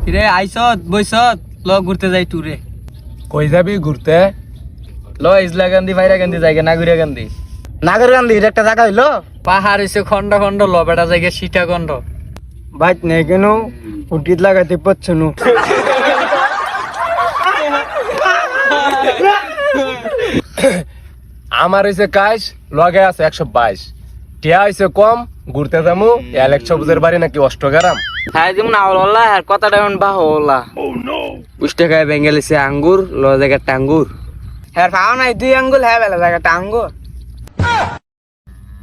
কিরে আইসত বইসত ল ঘুরতে যাই টুরে। কই যাবি ঘুরতে? ল ইজলা গান্ধী ভাইরা গান্ধী জায়গা নাগরিয়া গান্ধী। নাগর গান্ধীর একটা জায়গা হইলো পাহাড় হইছে খন্ড খন্ড ল বেটা জায়গা সীতাখণ্ড। বাইক নেই কেন উঠিত লাগাইতে পারছো নু। আমার হইছে কাজ লগে আছে 122 টিয়া হইছে কম ঘুরতে যামু। অ্যালেক্স সবুজের বাড়ি নাকি অষ্টগ্রাম। হ্যাঁ যেমন আওলা আর কথাটা এমন বাহলা পুষ্টাকায় বেঙ্গেলিছে আঙ্গুর ল জায়গা টাঙ্গুর। হ্যাঁ খাওয়া নাই 2 আঙ্গুল হ্যাঁ বেলা জায়গাটা আঙ্গুর।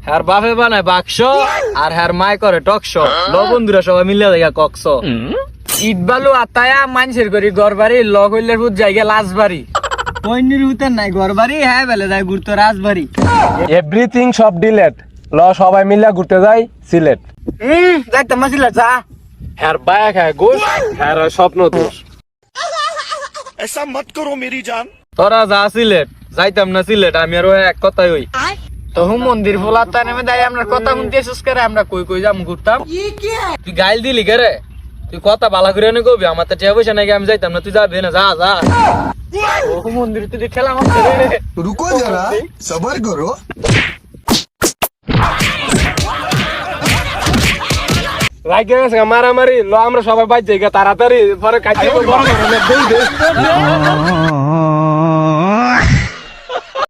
হ্যার বাপে বানায় বাক্স আর হ্যার মায় করে টকশ। ল বন্ধুরা সবাই মিলে জায়গা কক্স। ইট বালু আতায়া মানুষের করি ঘর বাড়ি ল কইলের ভূত জায়গা লাশ বাড়ি। কইনির উতের নাই ঘর বাড়ি হ্যাঁ বেলা যায় ঘুরতে রাজবাড়ি। এভরিথিং সব ডিলেট। ল সবাই মিলে ঘুরতে যাই সিলেট। যাইতে মাসিলা যা। হ্যার বায়া খায় গোশ, হ্যার স্বপ্ন দোষ। ऐसा मत करो मेरी जान। তোরা যা সিলেট যাইতাম না সিলেট আমি আরো এক কথাই হই। তহু মন্দির ফোলাতা নেমে দাই আমরা কথা শুনতে এসেছিস করে আমরা কই কই যাম ঘুরতাম। তুই গাইল দিলি কে রে? তুই কথা বালা করে নে কবি আমার তো টিয়া পয়সা নাকি আমি যাইতাম না তুই যাবি না যা যা। তহু মন্দির তুই খেলা মারতে রে। रुको जरा सबर करो। লাগে গেছে মারামারি। ল আমরা সবাই বাইর যাই তাড়াতাড়ি পরে কাটিয়ে